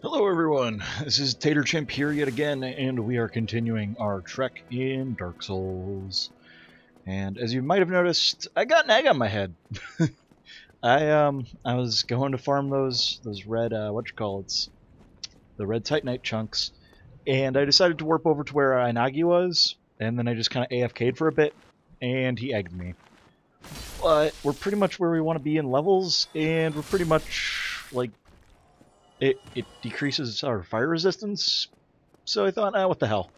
Hello everyone, this is Tater Chimp here yet again, and we are continuing our trek in Dark Souls. And as you might have noticed, I got an egg on my head. I was going to farm those red the red Titanite chunks, and I decided to warp over to where Inagi was, and then I just kind of AFK'd for a bit, and he egged me. But we're pretty much where we want to be in levels, and we're pretty much like it decreases our fire resistance. So I thought, what the hell?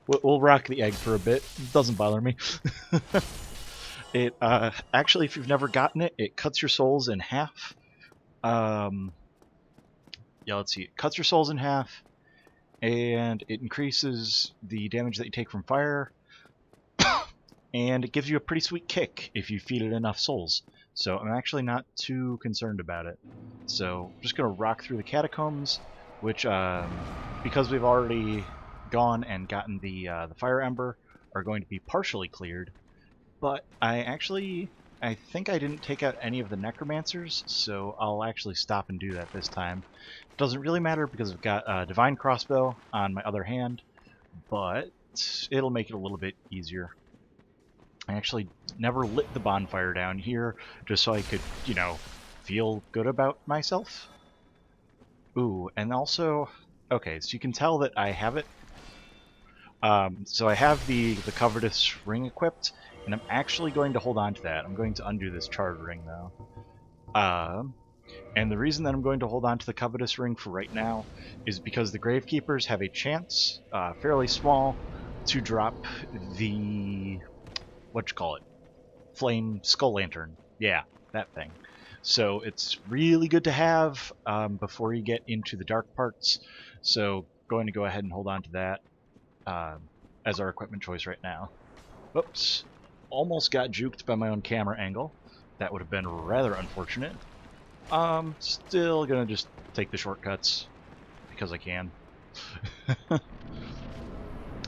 We'll rock the egg for a bit. It doesn't bother me. It actually, if you've never gotten it, it cuts your souls in half. Yeah, let's see. It cuts your souls in half, and it increases the damage that you take from fire, and it gives you a pretty sweet kick if you feed it enough souls. So I'm actually not too concerned about it. So I'm just gonna rock through the catacombs, which because we've already gone and gotten the fire ember, are going to be partially cleared. But I think I didn't take out any of the necromancers, so I'll actually stop and do that this time. It doesn't really matter because I've got a divine crossbow on my other hand, but it'll make it a little bit easier. I actually never lit the bonfire down here just so I could, feel good about myself. Ooh, and also, okay, so you can tell that I have it. So I have the covetous ring equipped, and I'm actually going to hold on to that. I'm going to undo this charred ring, though. And the reason that I'm going to hold on to the covetous ring for right now is because the Gravekeepers have a chance, fairly small, to drop the flame skull lantern. Yeah, that thing. So it's really good to have before you get into the dark parts. So going to go ahead and hold on to that as our equipment choice right now. Oops. Almost got juked by my own camera angle. That would have been rather unfortunate. Still gonna just take the shortcuts because I can.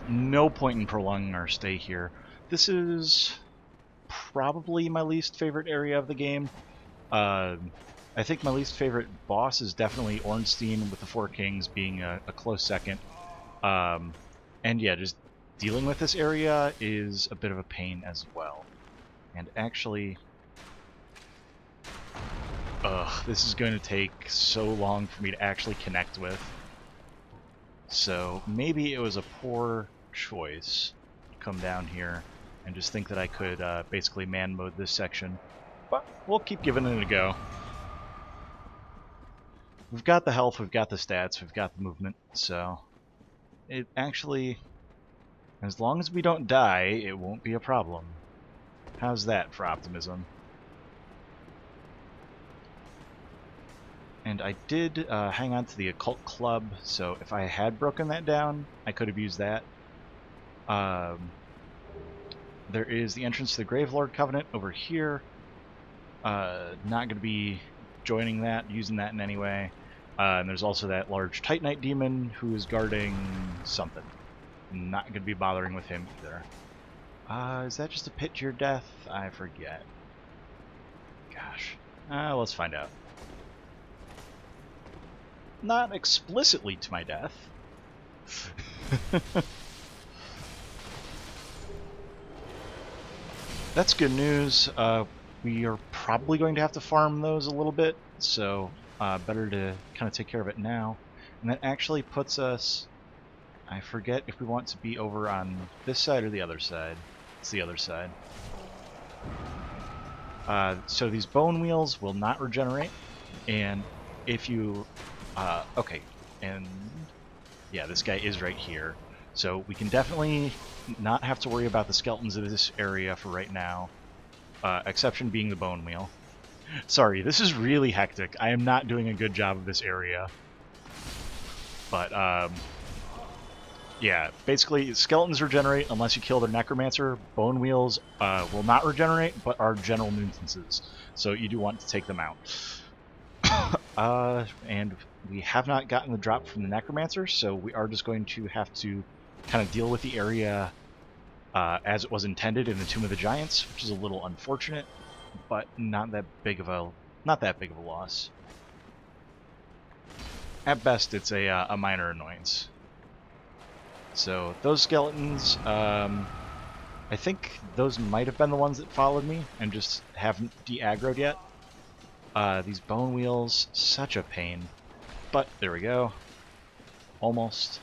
No point in prolonging our stay here. This is probably my least favorite area of the game. I think my least favorite boss is definitely Ornstein, with the Four Kings being a close second. And yeah, just dealing with this area is a bit of a pain as well. And actually, this is going to take so long for me to actually connect with. So maybe it was a poor choice to come down here and just think that I could basically man mode this section. But we'll keep giving it a go. We've got the health, we've got the stats, we've got the movement, so it actually, as long as we don't die, it won't be a problem. How's that for optimism? And I did hang on to the occult club, so if I had broken that down, I could have used that. There is the entrance to the Gravelord Covenant over here. Not going to be joining that, using that in any way. And there's also that large Titanite demon who is guarding something. Not going to be bothering with him either. Is that just a pit to your death? I forget. Gosh. Let's find out. Not explicitly to my death. That's good news. We are probably going to have to farm those a little bit, so better to kind of take care of it now. And that actually puts us... I forget if we want to be over on this side or the other side. It's the other side. So these bone wheels will not regenerate, and if you... okay, and yeah, this guy is right here. So we can definitely not have to worry about the skeletons of this area for right now. Exception being the bone wheel. Sorry, this is really hectic. I am not doing a good job of this area. But, yeah, basically, skeletons regenerate unless you kill their necromancer. Bone wheels will not regenerate, but are general nuisances. So you do want to take them out. And we have not gotten the drop from the necromancer, so we are just going to have to kind of deal with the area as it was intended in the Tomb of the Giants, which is a little unfortunate, but not that big of a loss. At best, it's a minor annoyance. So those skeletons, I think those might have been the ones that followed me and just haven't de-aggroed yet. These bone wheels, such a pain. But there we go. Almost.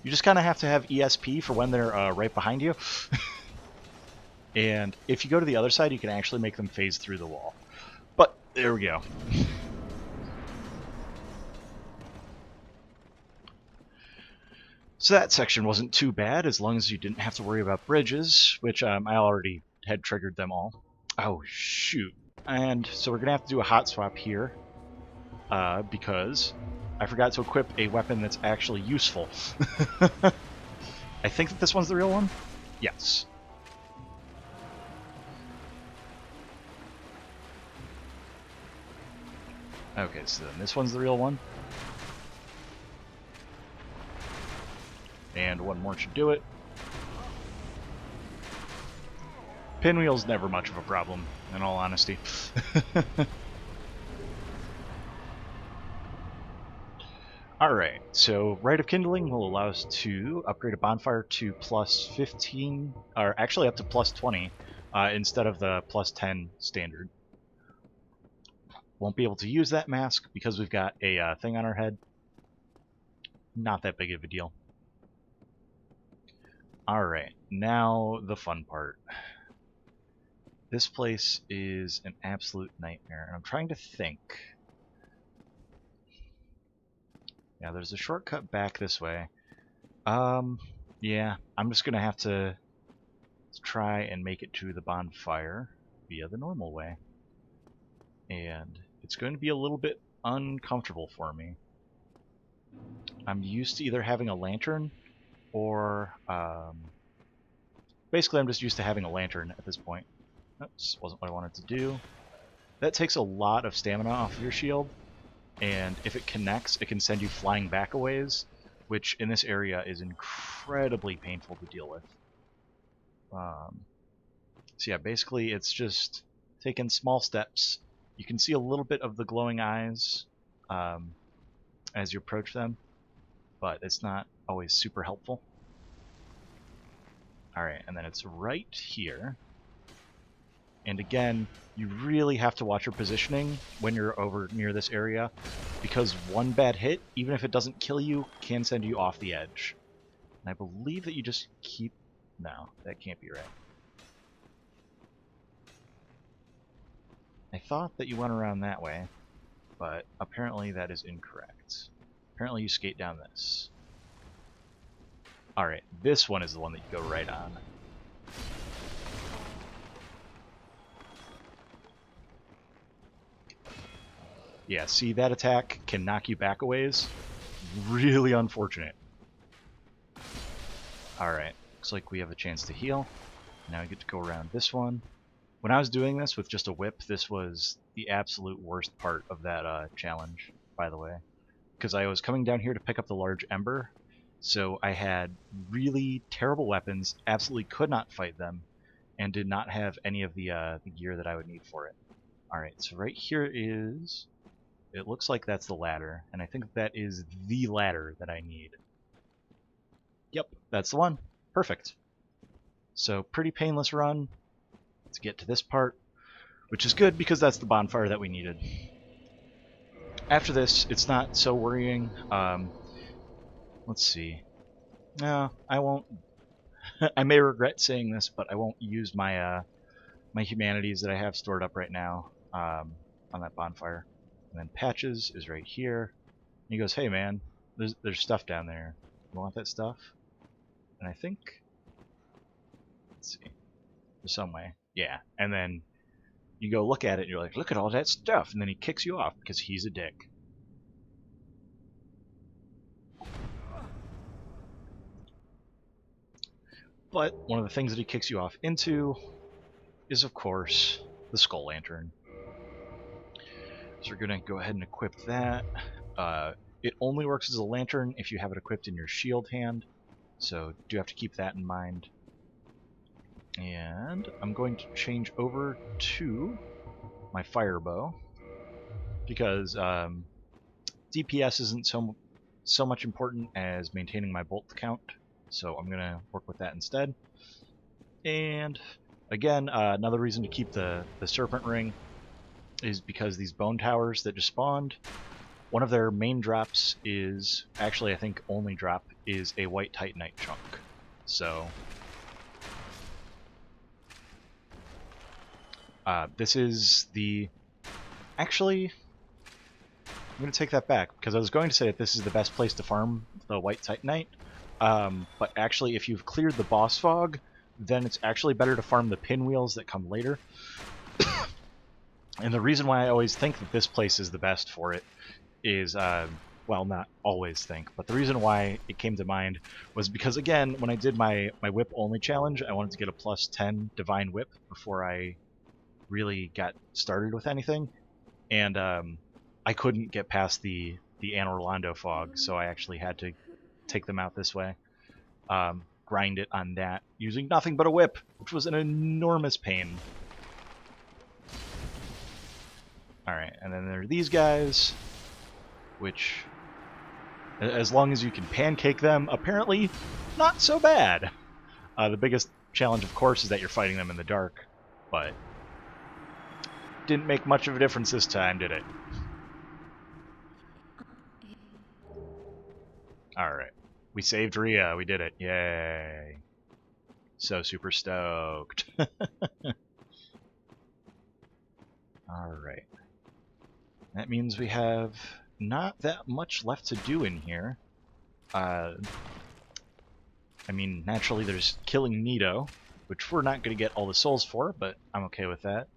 You just kind of have to have ESP for when they're right behind you. And if you go to the other side, you can actually make them phase through the wall. But there we go. So that section wasn't too bad, as long as you didn't have to worry about bridges, which I already had triggered them all. Oh, shoot. And so we're going to have to do a hot swap here, because I forgot to equip a weapon that's actually useful. I think that this one's the real one? Yes. Okay, so then this one's the real one. And one more should do it. Pinwheel's never much of a problem, in all honesty. Alright, so Rite of Kindling will allow us to upgrade a bonfire to plus 15, or actually up to plus 20, instead of the plus 10 standard. Won't be able to use that mask because we've got a thing on our head. Not that big of a deal. Alright, now the fun part. This place is an absolute nightmare, and I'm trying to think. Yeah, there's a shortcut back this way. Yeah, I'm just gonna have to try and make it to the bonfire via the normal way. And it's going to be a little bit uncomfortable for me. I'm used to either having a lantern or, basically I'm just used to having a lantern at this point. Oops, wasn't what I wanted to do. That takes a lot of stamina off of your shield, and if it connects, it can send you flying back a ways, which in this area is incredibly painful to deal with. So yeah, basically it's just taking small steps. You can see a little bit of the glowing eyes as you approach them, but it's not always super helpful. Alright, and then it's right here. And again, you really have to watch your positioning when you're over near this area, because one bad hit, even if it doesn't kill you, can send you off the edge. And I believe that you just keep... No, that can't be right. I thought that you went around that way, but apparently that is incorrect. Apparently you skate down this. Alright, this one is the one that you go right on. Yeah, see, that attack can knock you back a ways. Really unfortunate. Alright, looks like we have a chance to heal. Now we get to go around this one. When I was doing this with just a whip, this was the absolute worst part of that challenge, by the way. Because I was coming down here to pick up the large ember, so I had really terrible weapons, absolutely could not fight them, and did not have any of the gear that I would need for it. Alright, so right here is... It looks like that's the ladder, and I think that is the ladder that I need. Yep, that's the one. Perfect. So, pretty painless run to get to this part, which is good because that's the bonfire that we needed. After this, it's not so worrying. Let's see. No, I won't. I may regret saying this, but I won't use my my humanities that I have stored up right now on that bonfire. And then Patches is right here. And he goes, "Hey man, there's stuff down there. You want that stuff?" And I think, let's see, there's some way. Yeah, and then you go look at it and you're like, "Look at all that stuff," and then he kicks you off because he's a dick. But one of the things that he kicks you off into is, of course, the Skull Lantern. So we're going to go ahead and equip that. It only works as a lantern if you have it equipped in your shield hand, so do have to keep that in mind. And I'm going to change over to my fire bow. because DPS isn't so much important as maintaining my bolt count, so I'm gonna work with that instead. And again, another reason to keep the Serpent Ring is because these bone towers that just spawned, one of their main drops is, actually I think only drop, is a white Titanite chunk. So this is the, actually I'm going to take that back, because I was going to say that this is the best place to farm the white Titanite, but actually if you've cleared the boss fog, then it's actually better to farm the pinwheels that come later. And the reason why I always think that this place is the best for it is, well, not always think, but the reason why it came to mind was because, again, when I did my whip only challenge, I wanted to get a plus 10 divine whip before I really got started with anything, and I couldn't get past the Anne Orlando fog, so I actually had to take them out this way. Grind it on that, using nothing but a whip, which was an enormous pain. Alright, and then there are these guys, which, as long as you can pancake them, apparently not so bad. The biggest challenge, of course, is that you're fighting them in the dark, but didn't make much of a difference this time, did it? Alright. We saved Rhea. We did it. Yay. So super stoked. Alright. That means we have not that much left to do in here. I mean, naturally there's killing Nito, which we're not going to get all the souls for, but I'm okay with that.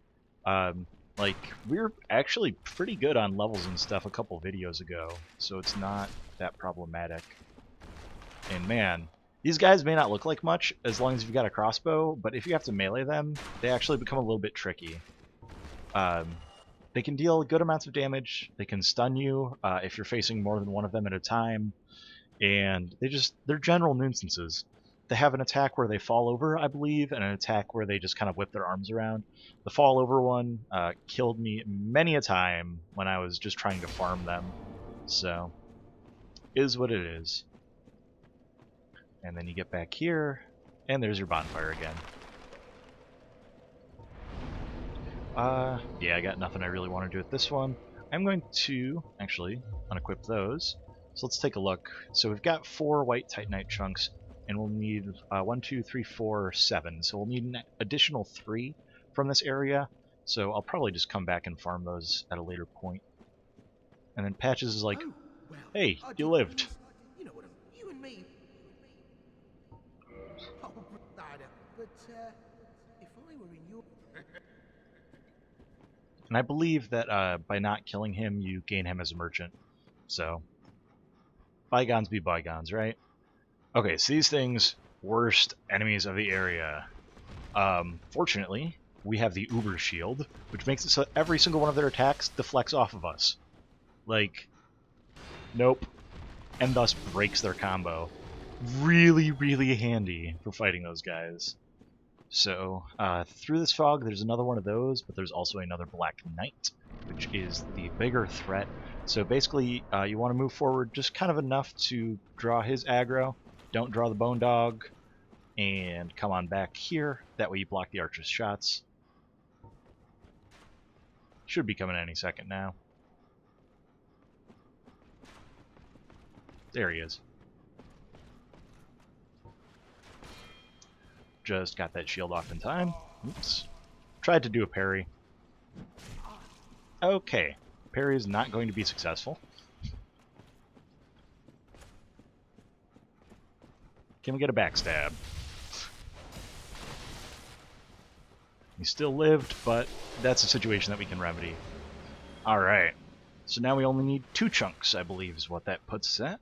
Like, we're actually pretty good on levels and stuff a couple videos ago, so it's not that problematic. And man, these guys may not look like much as long as you've got a crossbow, but if you have to melee them, they actually become a little bit tricky. They can deal good amounts of damage, they can stun you if you're facing more than one of them at a time, and they're general nuisances. They have an attack where they fall over, I believe, and an attack where they just kind of whip their arms around. The fall over one killed me many a time when I was just trying to farm them, so is what it is. And then you get back here, and there's your bonfire again. Yeah, I got nothing I really want to do with this one. I'm going to actually unequip those. So let's take a look. So we've got 4 white Titanite chunks, and we'll need 1, 2, 3, 4, 7. So we'll need an additional 3 from this area. So I'll probably just come back and farm those at a later point. And then Patches is like, Oh, well, hey, you lived. You know what you and me. Oh, Ryder, but if I were in your... And I believe that by not killing him, you gain him as a merchant. So, bygones be bygones, right? Okay, so these things, worst enemies of the area. Fortunately, we have the Uber Shield, which makes it so every single one of their attacks deflects off of us. Like, nope. And thus breaks their combo. Really, really handy for fighting those guys. So, through this fog, there's another one of those, but there's also another Black Knight, which is the bigger threat. So basically, you want to move forward just kind of enough to draw his aggro. Don't draw the Bone Dog, and come on back here. That way you block the archer's shots. Should be coming any second now. There he is. Just got that shield off in time. Oops. Tried to do a parry. Okay. Parry is not going to be successful. Can we get a backstab? He still lived, but that's a situation that we can remedy. Alright. So now we only need 2 chunks, I believe, is what that puts us at.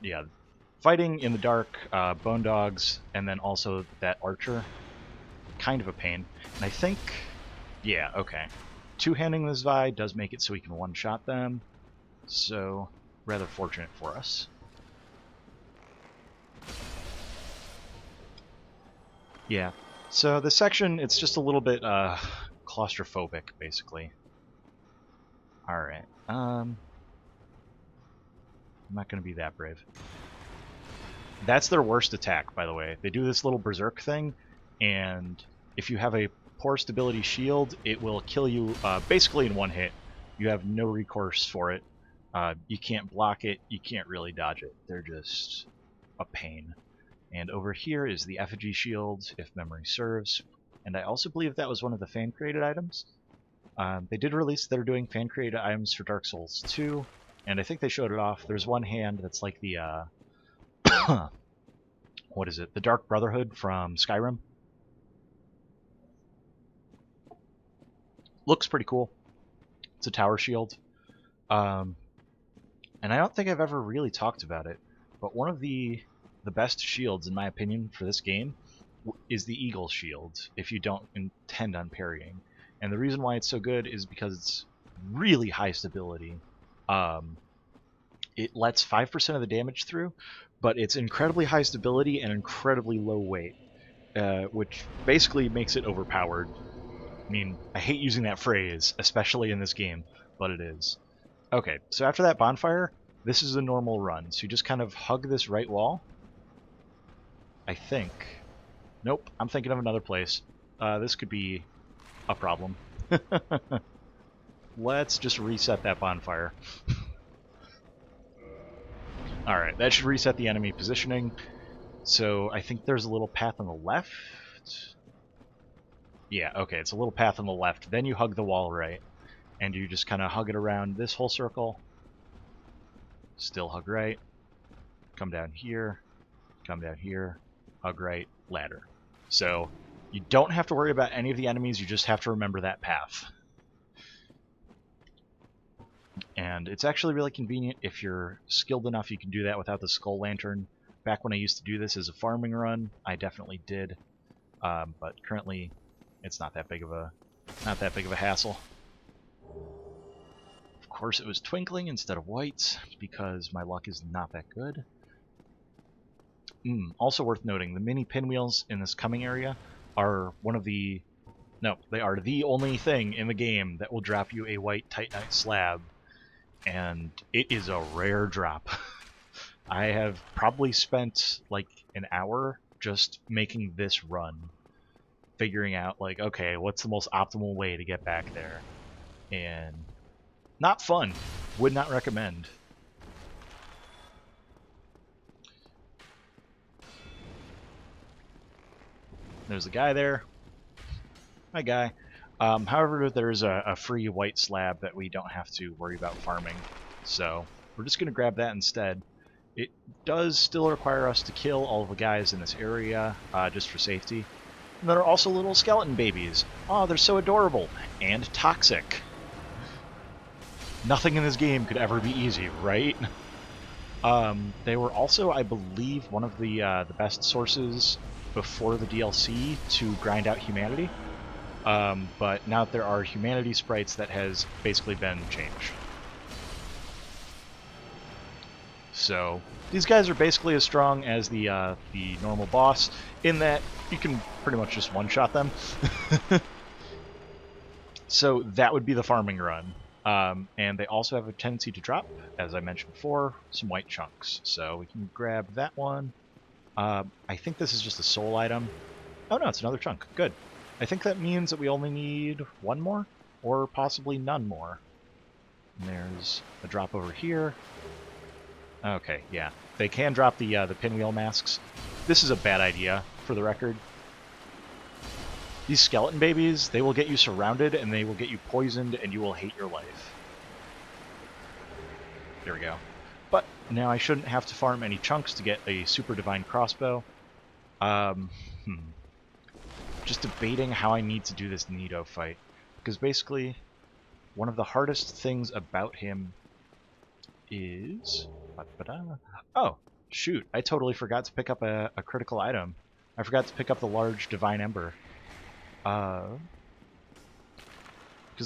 Yeah. Fighting in the dark, bone dogs, and then also that archer, kind of a pain. And I think, yeah, okay. Two-handing this Vi does make it so we can one-shot them, so rather fortunate for us. Yeah, so this section, it's just a little bit claustrophobic, basically. Alright, I'm not going to be that brave. That's their worst attack, by the way. They do this little berserk thing, and if you have a poor stability shield, it will kill you basically in one hit. You have no recourse for it. You can't block it, you can't really dodge it. They're just a pain. And over here is the effigy shield, if memory serves. And I also believe that was one of the fan-created items. They did release that they're doing fan-created items for Dark Souls 2, and I think they showed it off. There's one hand that's like the, what is it? The Dark Brotherhood from Skyrim. Looks pretty cool. It's a tower shield. And I don't think I've ever really talked about it, but one of the best shields, in my opinion, for this game is the Eagle Shield, if you don't intend on parrying. And the reason why it's so good is because it's really high stability. It lets 5% of the damage through, but it's incredibly high stability and incredibly low weight, which basically makes it overpowered. I mean, I hate using that phrase, especially in this game, but it is. Okay, so after that bonfire, this is a normal run. So you just kind of hug this right wall. I think. Nope, I'm thinking of another place. This could be a problem. Let's just reset that bonfire. Alright, that should reset the enemy positioning. So I think there's a little path on the left. Yeah, okay, it's a little path on the left. Then you hug the wall right. And you just kind of hug it around this whole circle. Still hug right. Come down here. Come down here. Hug right. Ladder. So you don't have to worry about any of the enemies, you just have to remember that path. And it's actually really convenient if you're skilled enough you can do that without the skull lantern. Back when I used to do this as a farming run, I definitely did. But currently it's not that big of a hassle. Of course it was twinkling instead of white, because my luck is not that good. Also worth noting, the mini pinwheels in this coming area are they are the only thing in the game that will drop you a white Titanite slab, and it is a rare drop. I have probably spent like an hour just making this run, figuring out like, okay, what's the most optimal way to get back there, and not fun. Would not recommend. There's a guy there. Hi, guy. However, there's a free white slab that we don't have to worry about farming, so we're just going to grab that instead. It does still require us to kill all of the guys in this area, just for safety. And there are also little skeleton babies. Oh, they're so adorable. And toxic. Nothing in this game could ever be easy, right? They were also, I believe, one of the best sources before the DLC to grind out humanity. But now that there are humanity sprites, that has basically been changed. So these guys are basically as strong as the normal boss, in that you can pretty much just one-shot them. So that would be the farming run. And they also have a tendency to drop, as I mentioned before, some white chunks. So we can grab that one. I think this is just a soul item. Oh no, it's another chunk. Good. I think that means that we only need one more, or possibly none more. And there's a drop over here. Okay, yeah. They can drop the pinwheel masks. This is a bad idea, for the record. These skeleton babies, they will get you surrounded, and they will get you poisoned, and you will hate your life. There we go. But now I shouldn't have to farm any chunks to get a super divine crossbow. Just debating how I need to do this Nido fight. Because basically, one of the hardest things about him is... Oh, shoot. I totally forgot to pick up a critical item. I forgot to pick up the large divine ember. Because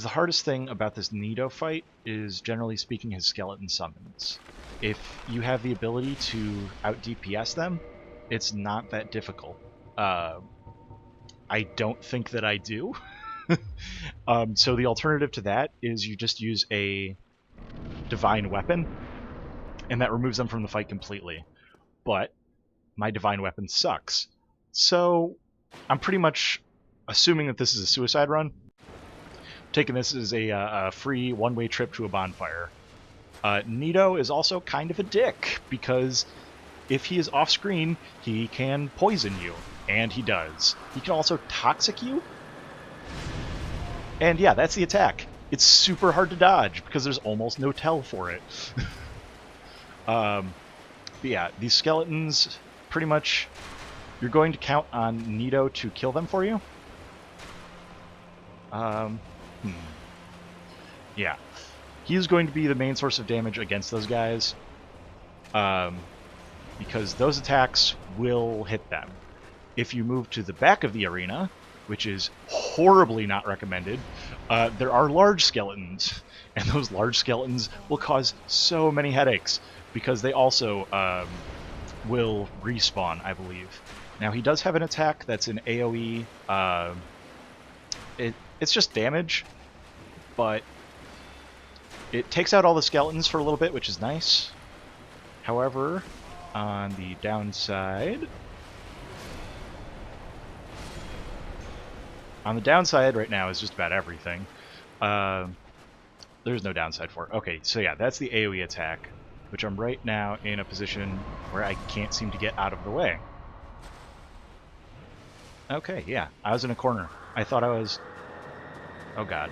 the hardest thing about this Nido fight is, generally speaking, his skeleton summons. If you have the ability to out-DPS them, it's not that difficult. I don't think that I do. So the alternative to that is you just use a divine weapon, and that removes them from the fight completely. But my divine weapon sucks. So I'm pretty much assuming that this is a suicide run, taking this as a free one-way trip to a bonfire. Nito is also kind of a dick, because if he is off-screen, he can poison you, and he does. He can also toxic you, and yeah, that's the attack. It's super hard to dodge, because there's almost no tell for it. But yeah, these skeletons, pretty much, you're going to count on Nito to kill them for you. Yeah. He's going to be the main source of damage against those guys, because those attacks will hit them. If you move to the back of the arena, which is horribly not recommended, there are large skeletons, and those large skeletons will cause so many headaches, because they also will respawn, I believe. Now, he does have an attack that's an AoE. It's just damage, but it takes out all the skeletons for a little bit, which is nice. However, on the downside... On the downside right now is just about everything. There's no downside for it. Okay, so yeah, that's the AoE attack, which I'm right now in a position where I can't seem to get out of the way. Okay, yeah, I was in a corner. I thought I was... Oh god.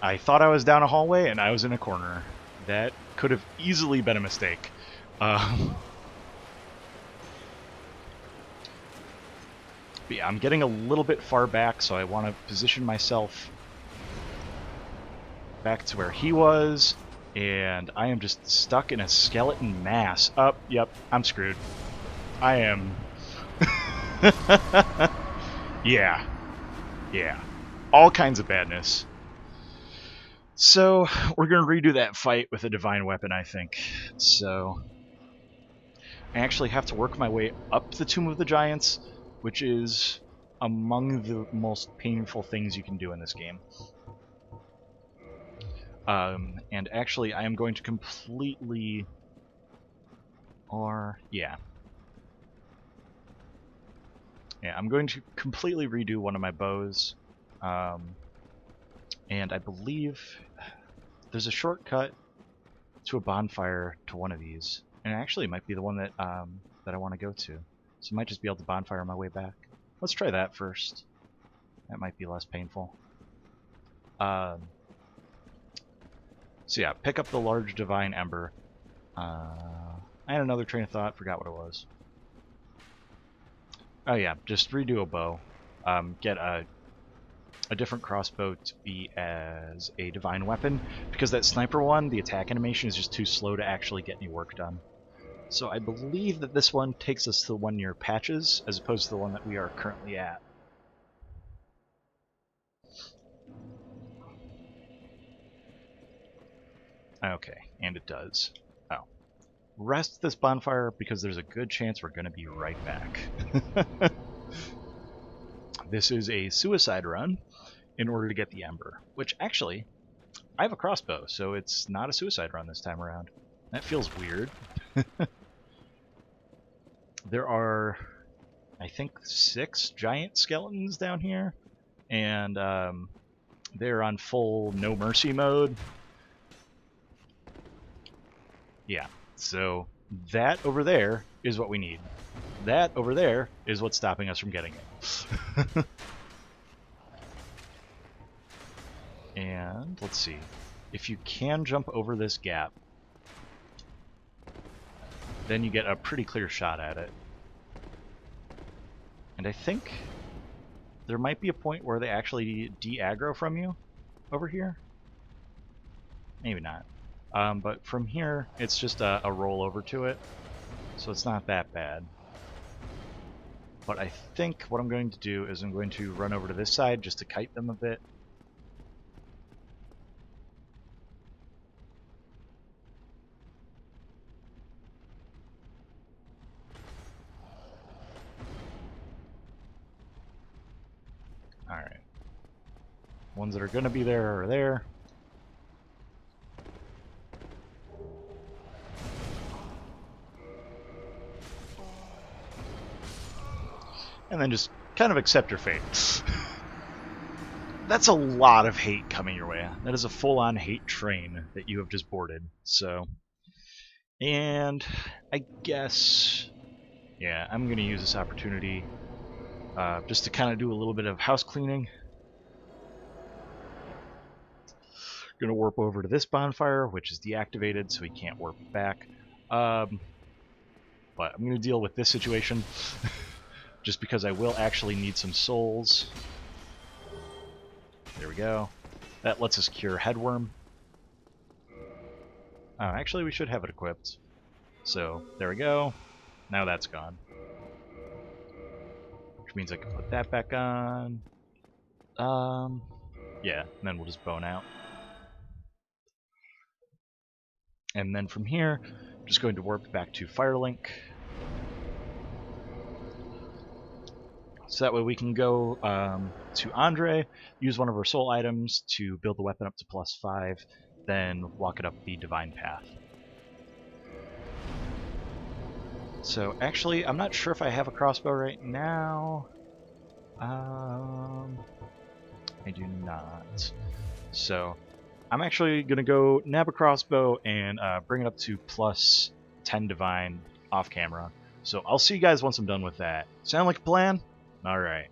I thought I was down a hallway, and I was in a corner. That could have easily been a mistake. But yeah, I'm getting a little bit far back, so I want to position myself back to where he was, and I am just stuck in a skeleton mass. Oh, yep, I'm screwed. I am... Yeah. Yeah. All kinds of badness. So, we're going to redo that fight with a divine weapon, I think. So, I actually have to work my way up the Tomb of the Giants, which is among the most painful things you can do in this game. And actually, I am going to completely... Yeah, I'm going to completely redo one of my bows. And I believe there's a shortcut to a bonfire to one of these. And actually, it might be the one that that I want to go to. So I might just be able to bonfire on my way back. Let's try that first. That might be less painful. So yeah, pick up the large divine ember. I had another train of thought, forgot what it was. Oh yeah, just redo a bow. Get a different crossbow to be as a divine weapon, because that sniper one, the attack animation is just too slow to actually get any work done. So I believe that this one takes us to the one near Patches, as opposed to the one that we are currently at. Okay, and it does. Oh. Rest this bonfire, because there's a good chance we're going to be right back. This is a suicide run in order to get the ember, which actually, I have a crossbow, so it's not a suicide run this time around. That feels weird. There are, I think, 6 giant skeletons down here, and they're on full no mercy mode. Yeah, so that over there is what we need. That over there is what's stopping us from getting it. And let's see. If you can jump over this gap, then you get a pretty clear shot at it. And I think there might be a point where they actually de-aggro from you over here. Maybe not. But from here, it's just a roll over to it, so it's not that bad. But I think what I'm going to do is I'm going to run over to this side just to kite them a bit. Alright. Ones that are going to be there are there. And then just kind of accept your fate. That's a lot of hate coming your way. That is a full-on hate train that you have just boarded. So, and I guess, yeah, I'm going to use this opportunity just to kind of do a little bit of house cleaning. Going to warp over to this bonfire, which is deactivated, so we can't warp back. But I'm going to deal with this situation, just because I will actually need some souls. There we go. That lets us cure Headworm. Actually, we should have it equipped. So, there we go. Now that's gone. Which means I can put that back on. Yeah, and then we'll just bone out. And then from here, I'm just going to warp back to Firelink. So that way we can go to Andre, use one of our soul items to build the weapon up to +5, then walk it up the Divine Path. So actually, I'm not sure if I have a crossbow right now. I do not. So I'm actually going to go nab a crossbow and bring it up to +10 Divine off camera. So I'll see you guys once I'm done with that. Sound like a plan? Alright.